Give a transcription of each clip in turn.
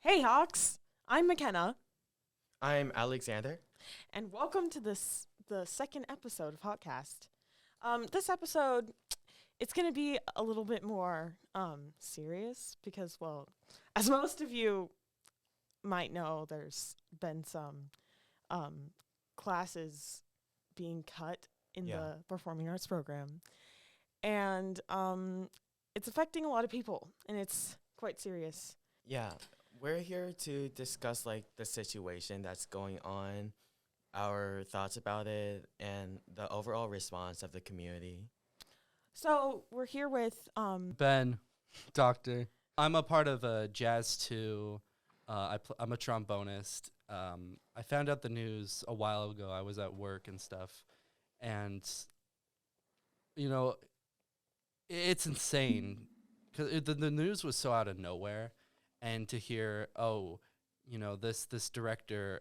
Hey Hawks, I'm McKenna, I'm Alexander. and welcome to the second episode of Hawkcast. This episode, it's gonna be a little bit more serious because, well, as most of you might know, there's been some um, classes being cut in Yeah. the performing arts program, and it's affecting a lot of people, and it's quite serious. Yeah, we're here to discuss the situation that's going on, our thoughts about it, and the overall response of the community. So we're here with Ben, doctor. I'm a part of Jazz 2. I'm a trombonist. I found out the news a while ago. I was at work and stuff. And, you know, it's insane. Because the news was so out of nowhere. And to hear, this director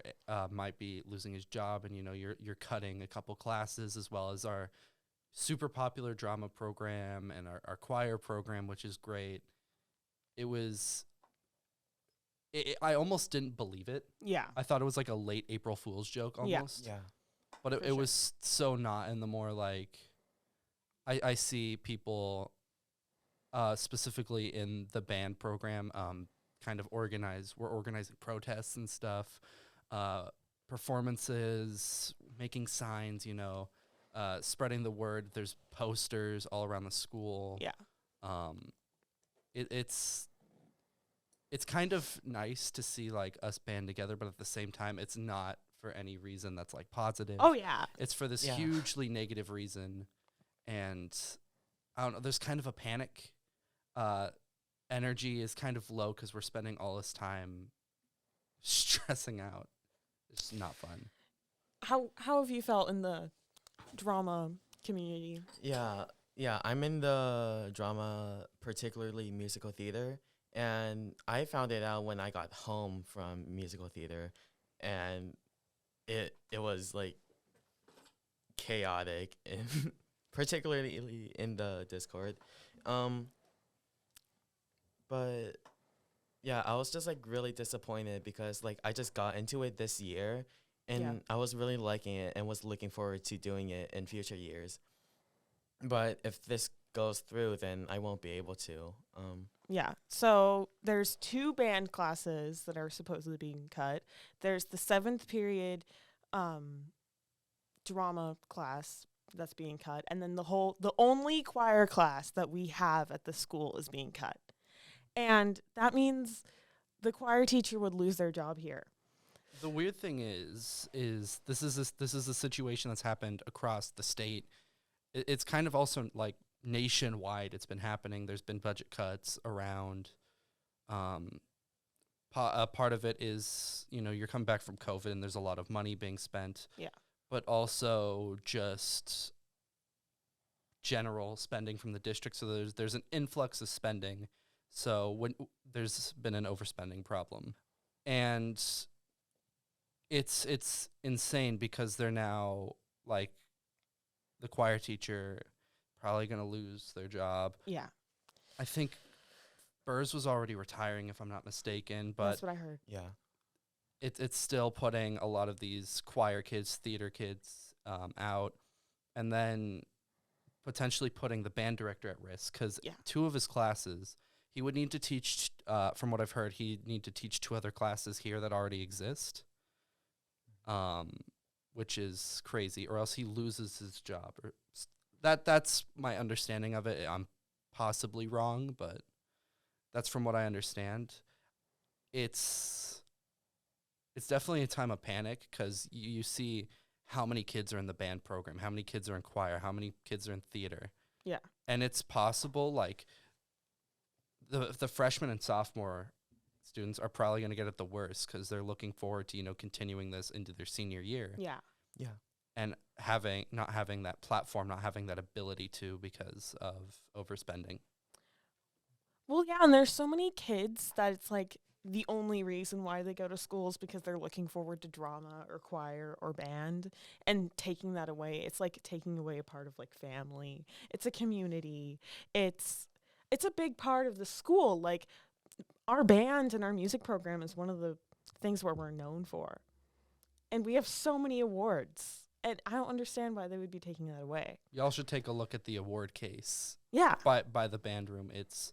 might be losing his job. And, you're cutting a couple classes as well as our super popular drama program and our choir program, which is great. I almost didn't believe it. yeah. I thought it was like a late April Fool's joke Yeah. almost. Yeah. But For it sure. was so not. And the more I see people specifically in the band program we're organizing protests and stuff, performances, making signs, spreading the word. There's posters all around the school. Yeah. It's kind of nice to see us band together, but at the same time, it's not for any reason that's positive. Oh yeah. It's for this Yeah. hugely negative reason, and I don't know. There's kind of a panic. Energy is kind of low because we're spending all this time stressing out. It's not fun. How have you felt in the drama community? Yeah, I'm in the drama, particularly musical theater, and I found it out when I got home from musical theater, and it was chaotic, and particularly in the Discord. Um, But yeah, I was just really disappointed because I just got into it this year and Yeah. I was really liking it and was looking forward to doing it in future years. But if this goes through, then I won't be able to. Yeah. So there's two band classes that are supposedly being cut. There's the 7th period drama class that's being cut, and then the only choir class that we have at the school is being cut. And that means the choir teacher would lose their job here. The weird thing is this is a situation that's happened across the state. It's kind of also nationwide. It's been happening. There's been budget cuts around. Part of it is you're coming back from COVID and there's a lot of money being spent. Yeah. But also just general spending from the district. So there's an influx of spending. So when there's been an overspending problem, and it's insane because they're now the choir teacher probably going to lose their job. Yeah. I think Burrs was already retiring, if I'm not mistaken, but That's what I heard. Yeah. it's still putting a lot of these choir kids, theater kids out, and then potentially putting the band director at risk because Yeah. 2 of his classes, he would need to teach, from what I've heard, he'd need to teach 2 other classes here that already exist, which is crazy, or else he loses his job. That's my understanding of it. I'm possibly wrong, but that's from what I understand. It's definitely a time of panic because you see how many kids are in the band program, how many kids are in choir, how many kids are in theater. Yeah. And it's possible the freshman and sophomore students are probably going to get it the worst because they're looking forward to continuing this into their senior year. Yeah. Yeah. And not having that platform, not having that ability to because of overspending. Well, yeah, and there's so many kids that it's the only reason why they go to school is because they're looking forward to drama or choir or band, and taking that away, it's taking away a part of family. It's a community. It's a big part of the school. our band and our music program is one of the things where we're known for. And we have so many awards. And I don't understand why they would be taking that away. Y'all should take a look at the award case Yeah. by the band room. It's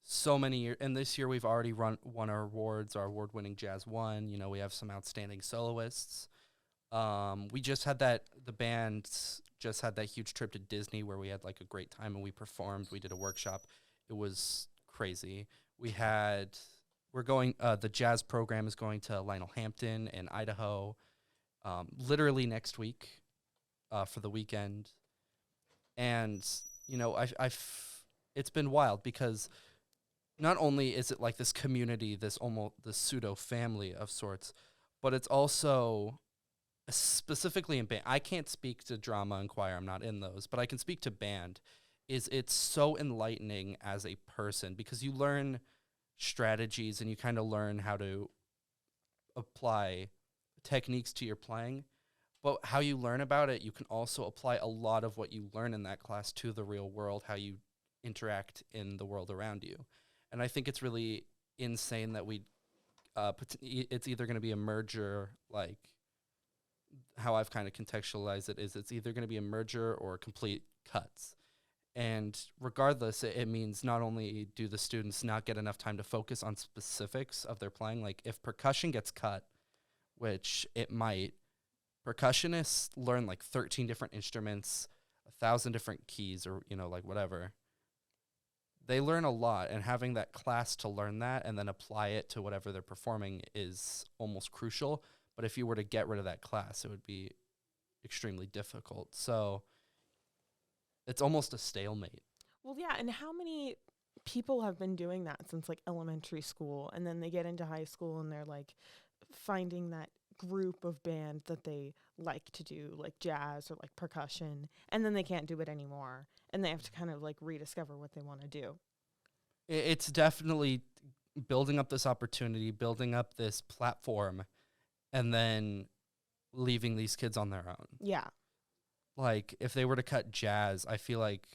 so many years. And this year we've already won our awards, our award-winning Jazz 1. You know, we have some outstanding soloists. We just had the band just had that huge trip to Disney where we had like a great time and we performed. We did a workshop. It was crazy. The jazz program is going to Lionel Hampton in Idaho, literally next week, for the weekend. And, you know, it's been wild because not only is it like this community, this pseudo family of sorts, but it's also specifically in band. I can't speak to drama and choir. I'm not in those, but I can speak to band. It's so enlightening as a person because you learn strategies and you kind of learn how to apply techniques to your playing. But how you learn about it, you can also apply a lot of what you learn in that class to the real world, how you interact in the world around you. And I think it's really insane that it's either going to be a merger, like how I've kind of contextualized it is it's either going to be a merger or complete cuts. And regardless, it means not only do the students not get enough time to focus on specifics of their playing, like if percussion gets cut, which it might, percussionists learn like 13 different instruments, 1,000 different keys or, you know, like whatever. They learn a lot, and having that class to learn that and then apply it to whatever they're performing is almost crucial. But if you were to get rid of that class, it would be extremely difficult. So it's almost a stalemate. Well, yeah, and how many people have been doing that since like elementary school, and then they get into high school and they're like finding that group of band that they like to do, like jazz or like percussion, and then they can't do it anymore, and they have to kind of like rediscover what they want to do. It's definitely building up this opportunity, building up this platform, and then leaving these kids on their own. Yeah. Like, if they were to cut jazz, I feel like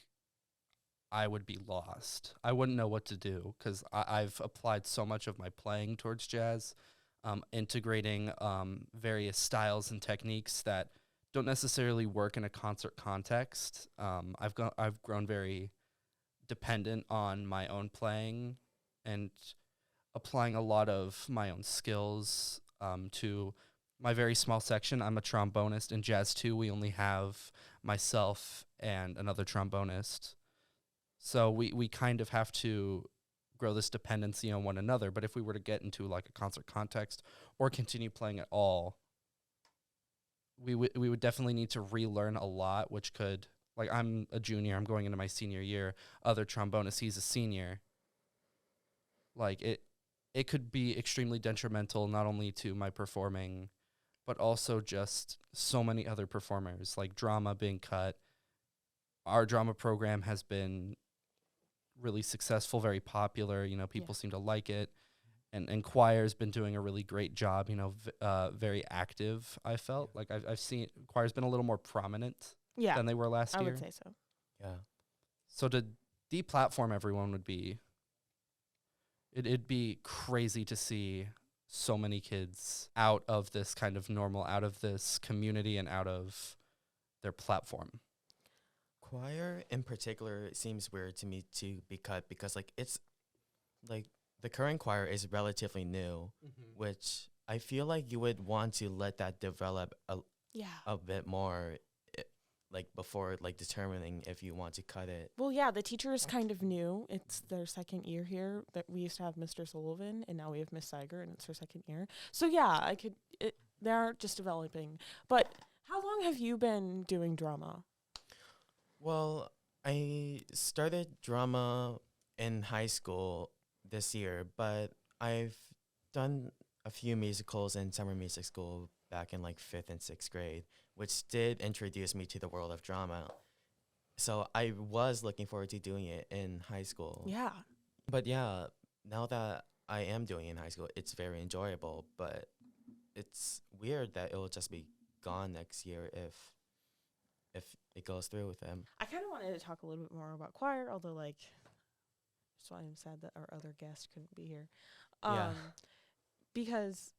I would be lost. I wouldn't know what to do because I've applied so much of my playing towards jazz, integrating various styles and techniques that don't necessarily work in a concert context. I've grown very dependent on my own playing and applying a lot of my own skills to my very small section. I'm a trombonist. In Jazz 2, we only have myself and another trombonist. So we kind of have to grow this dependency on one another. But if we were to get into like a concert context or continue playing at all, we would definitely need to relearn a lot, which could, like, I'm a junior, I'm going into my senior year. Other trombonist, he's a senior. Like, it could be extremely detrimental not only to my performing, but also just so many other performers, like drama being cut. Our drama program has been really successful, very popular. You know, people seem to like it. And choir's been doing a really great job, you know, very active, I felt. Like, I've seen choir's been a little more prominent than they were last year. I would say so. Yeah. So to deplatform everyone would be, it'd be crazy to see so many kids out of this kind of normal, out of this community, and out of their platform. Choir in particular seems weird to me to be cut because like it's like the current choir is relatively new, which I feel like you would want to let that develop a bit more, like before like determining if you want to cut it. Well, yeah, the teacher is kind of new. It's their second year here. That we used to have Mr. Sullivan, and now we have Miss Seiger, and it's her second year. So yeah, they're just developing. But how long have you been doing drama? Well, I started drama in high school this year, but I've done a few musicals in summer music school back in like 5th and 6th grade, which did introduce me to the world of drama. So I was looking forward to doing it in high school. Yeah. But yeah, now that I am doing it in high school, it's very enjoyable, but it's weird that it will just be gone next year if it goes through with them. I kind of wanted to talk a little bit more about choir, although like That's why I'm sad that our other guest couldn't be here. Yeah. Because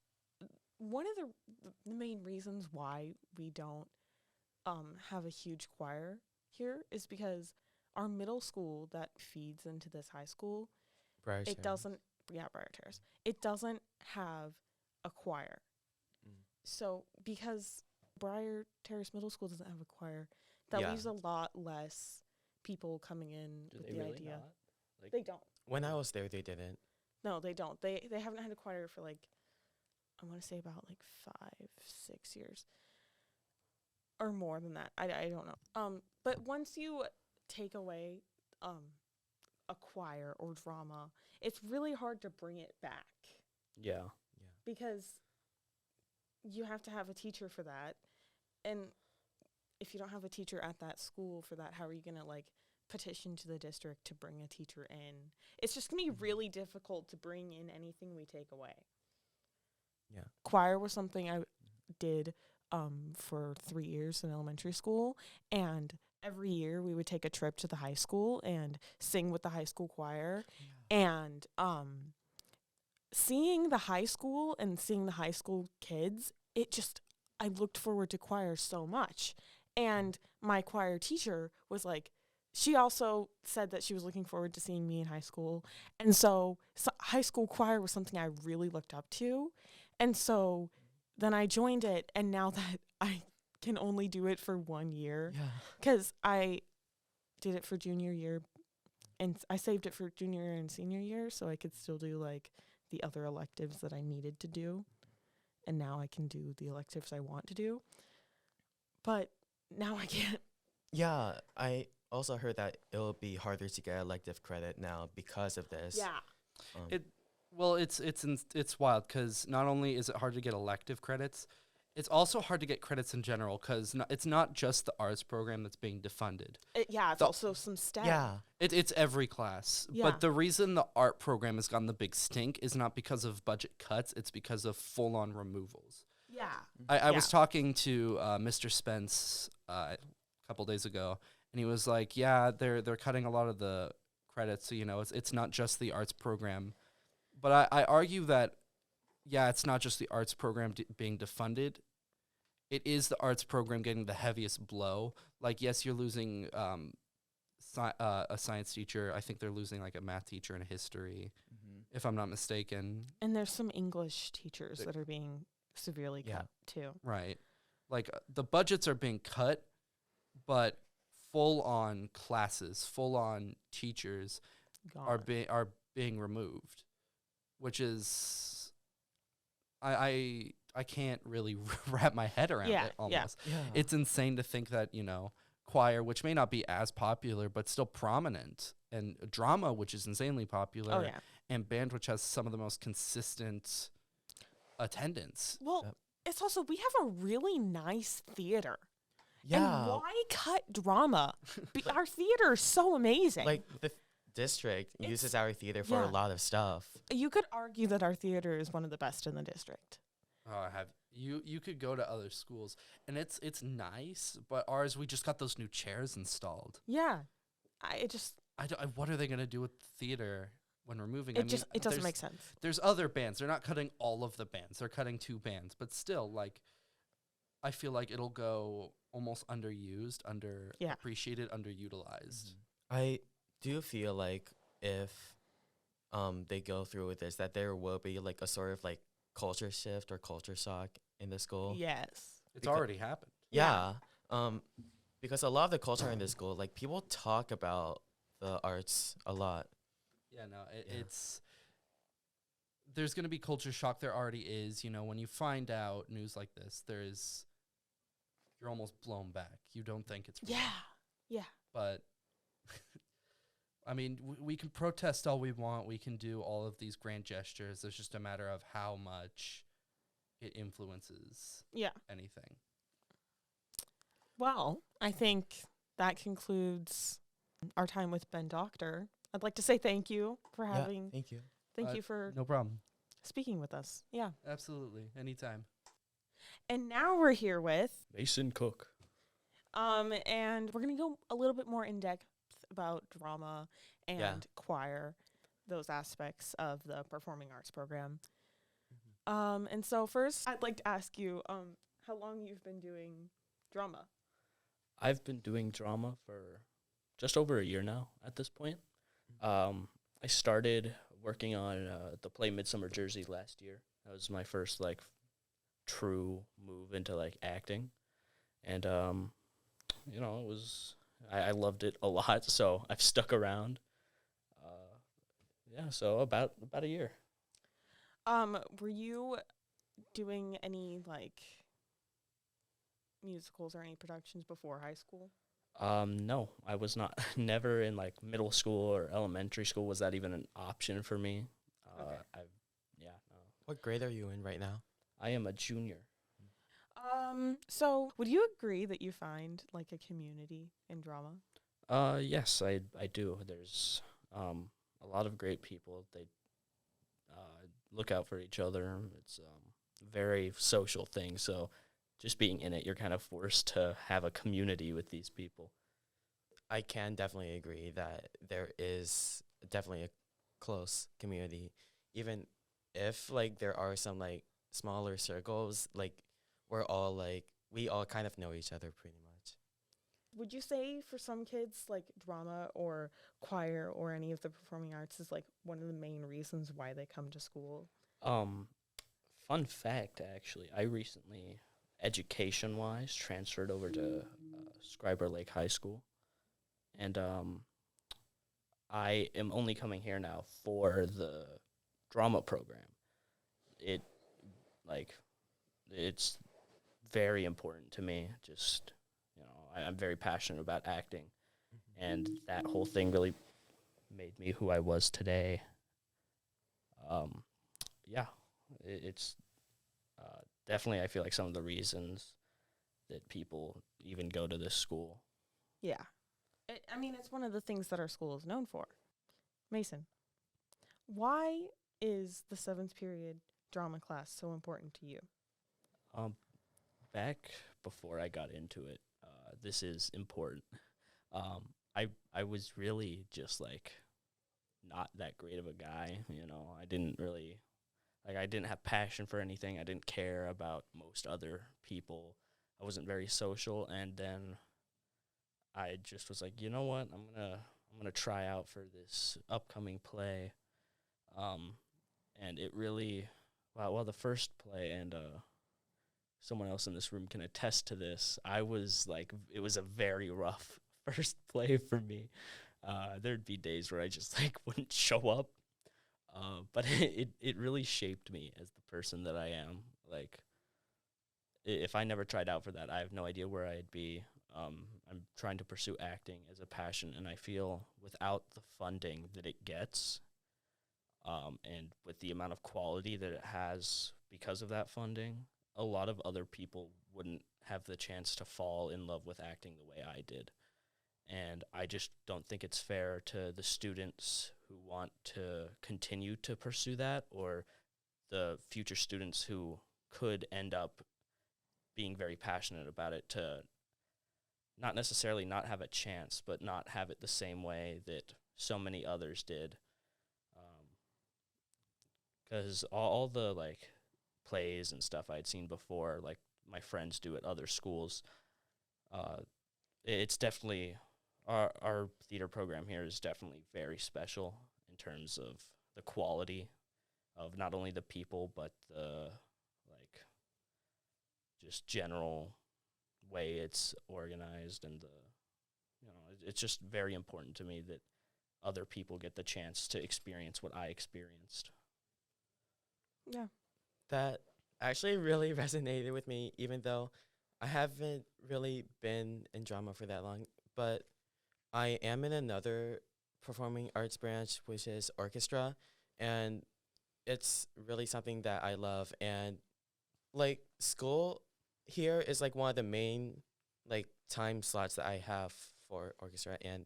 one of the main reasons why we don't have a huge choir here is because our middle school that feeds into this high school, Briar it Terrace. doesn't, Briar Terrace, it doesn't have a choir. So because Briar Terrace Middle School doesn't have a choir, that Yeah. leaves a lot less people coming in Do with they the really idea. not? Like, They don't. When I was there, they didn't. No, they don't. They haven't had a choir for like, I want to say about like 5-6 years. Or more than that. I don't know. But once you take away a choir or drama, it's really hard to bring it back yeah. because you have to have a teacher for that. And if you don't have a teacher at that school for that, how are you going to like petition to the district to bring a teacher in? It's just going to be really difficult to bring in anything we take away. Yeah. Choir was something I did for 3 years in elementary school, and every year we would take a trip to the high school and sing with the high school choir. And seeing the high school and seeing the high school kids, I looked forward to choir so much. And my choir teacher was like, she also said that she was looking forward to seeing me in high school. And so high school choir was something I really looked up to. And so then I joined it, and now that I can only do it for 1 year, Yeah. because I did it for junior year, and I saved it for junior year and senior year, so I could still do like the other electives that I needed to do, and now I can do the electives I want to do. But now I can't. Yeah, I also heard that it'll be harder to get elective credit now because of this. Yeah. Well, it's wild because not only is it hard to get elective credits, it's also hard to get credits in general because it's not just the arts program that's being defunded. It's also some STEM. Yeah. It's every class. Yeah. But the reason the art program has gotten the big stink is not because of budget cuts, it's because of full-on removals. Yeah. I was talking to Mr. Spence a couple days ago, and he was like, yeah, they're cutting a lot of the credits, so, you know, it's not just the arts program. But I argue that, yeah, it's not just the arts program being defunded. It is the arts program getting the heaviest blow. Like, yes, you're losing a science teacher. I think they're losing, like, a math teacher and a history, if I'm not mistaken. And there's some English teachers that are being severely cut, too. Right. Like, the budgets are being cut, but full-on classes, full-on teachers are being removed, which is I can't really wrap my head around it almost. Yeah. It's insane to think that, you know, choir, which may not be as popular but still prominent, and drama, which is insanely popular, and band, which has some of the most consistent attendance. Well, it's also, we have a really nice theater. Yeah. And why cut drama? Our theater is so amazing. Like, the district uses our theater for a lot of stuff. You could argue that our theater is one of the best in the district. Oh, you could go to other schools, and it's nice, but ours, we just got those new chairs installed. Yeah. What are they going to do with the theater when we're moving? It doesn't make sense. There's other bands. They're not cutting all of the bands. They're cutting 2 bands, but still, like, I feel like it'll go almost underused, underappreciated, underutilized. I do feel like if they go through with this, that there will be like a sort of like culture shift or culture shock in the school. Yes. It's already happened. Yeah. Because a lot of the culture in the school, like, people talk about the arts a lot. Yeah, no, it's there's going to be culture shock. There already is. You know, when you find out news like this, you're almost blown back. You don't think it's real. Yeah. But I mean, we can protest all we want. We can do all of these grand gestures. It's just a matter of how much it influences anything. Well, I think that concludes our time with Ben Doctor. I'd like to say thank you for having. Thank you. Thank you for no problem speaking with us. Yeah. Absolutely. Anytime. And now we're here with Mason Cook. and we're gonna go a little bit more in depth about drama and choir. those aspects of the performing arts program. And so first, I'd like to ask you, how long you've been doing drama? I've been doing drama for just over a year now at this point. I started working on the play Midsummer Jersey last year. That was my first like true move into like acting, and it was I loved it a lot, so I've stuck around. So about a year. Were you doing any like musicals or any productions before high school? No, I was not. Never in like middle school or elementary school was that even an option for me. Okay. No. What grade are you in right now? I am a junior. So would you agree that you find like a community in drama? Yes, I do. There's a lot of great people. They look out for each other. It's a very social thing. So just being in it, you're kind of forced to have a community with these people. I can definitely agree that there is definitely a close community, even if like there are some like smaller circles. Like we all kind of know each other pretty much. Would you say for some kids like drama or choir or any of the performing arts is like one of the main reasons why they come to school? Fun fact, actually, I recently, education-wise, transferred over to Scriber Lake High School, and I am only coming here now for the drama program. It's very important to me. Just, I'm very passionate about acting, and that whole thing really made me who I was today. It's definitely, I feel like, some of the reasons that people even go to this school. Yeah. It's one of the things that our school is known for. Mason, why is the 7th period drama class so important to you? Back before I got into it, this is important. I was really just like not that great of a guy. I didn't really I didn't have passion for anything. I didn't care about most other people. I wasn't very social, and then I just was like, you know what? I'm gonna try out for this upcoming play. And it really, the first play, and someone else in this room can attest to this. I was like, it was a very rough first play for me. There'd be days where I just like wouldn't show up. But it really shaped me as the person that I am. Like, if I never tried out for that, I have no idea where I'd be. I'm trying to pursue acting as a passion, and I feel without the funding that it gets, and with the amount of quality that it has because of that funding, a lot of other people wouldn't have the chance to fall in love with acting the way I did. And I just don't think it's fair to the students who want to continue to pursue that, or the future students who could end up being very passionate about it, to not necessarily not have a chance, but not have it the same way that so many others did. Because all the like plays and stuff I'd seen before, like my friends do at other schools, it's definitely, our theater program here is definitely very special in terms of the quality of not only the people, but the like just general way it's organized, and it's just very important to me that other people get the chance to experience what I experienced. Yeah. That actually really resonated with me, even though I haven't really been in drama for that long. But I am in another performing arts branch, which is orchestra, and it's really something that I love. And like school here is like one of the main like time slots that I have for orchestra, and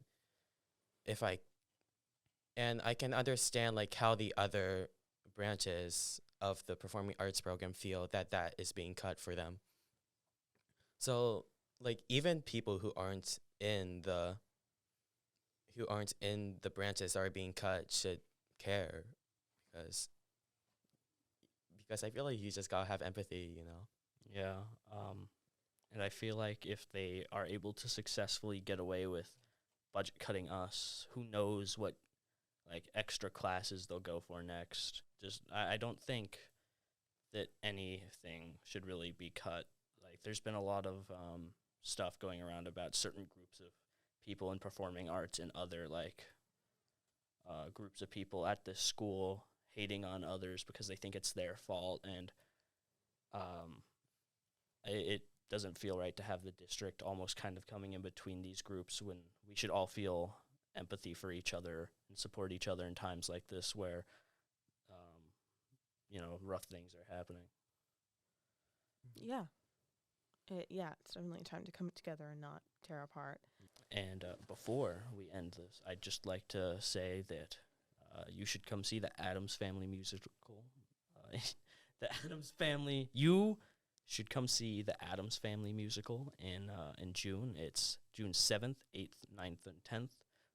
I can understand like how the other branches of the performing arts program feel that is being cut for them. So like even people who aren't in the branches are being cut should care, because I feel like you just gotta have empathy, Yeah. And I feel like if they are able to successfully get away with budget cutting us, who knows what like extra classes they'll go for next. Just I don't think that anything should really be cut. Like there's been a lot of stuff going around about certain groups of people in performing arts and other like groups of people at this school hating on others because they think it's their fault, and it doesn't feel right to have the district almost kind of coming in between these groups when we should all feel empathy for each other and support each other in times like this where, rough things are happening. Yeah. It's definitely time to come together and not tear apart. And before we end this, I'd just like to say that you should come see the Addams Family musical. You should come see the Addams Family musical in June. It's June 7th, 8th, 9th, and 10th,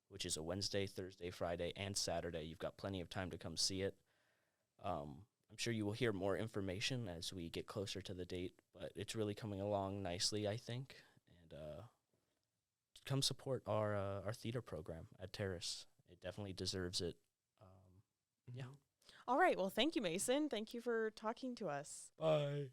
which is a Wednesday, Thursday, Friday, and Saturday. You've got plenty of time to come see it. I'm sure you will hear more information as we get closer to the date, but it's really coming along nicely, I think. And come support our theater program at Terrace. It definitely deserves it. Yeah. All right. Well, thank you, Mason. Thank you for talking to us. Bye.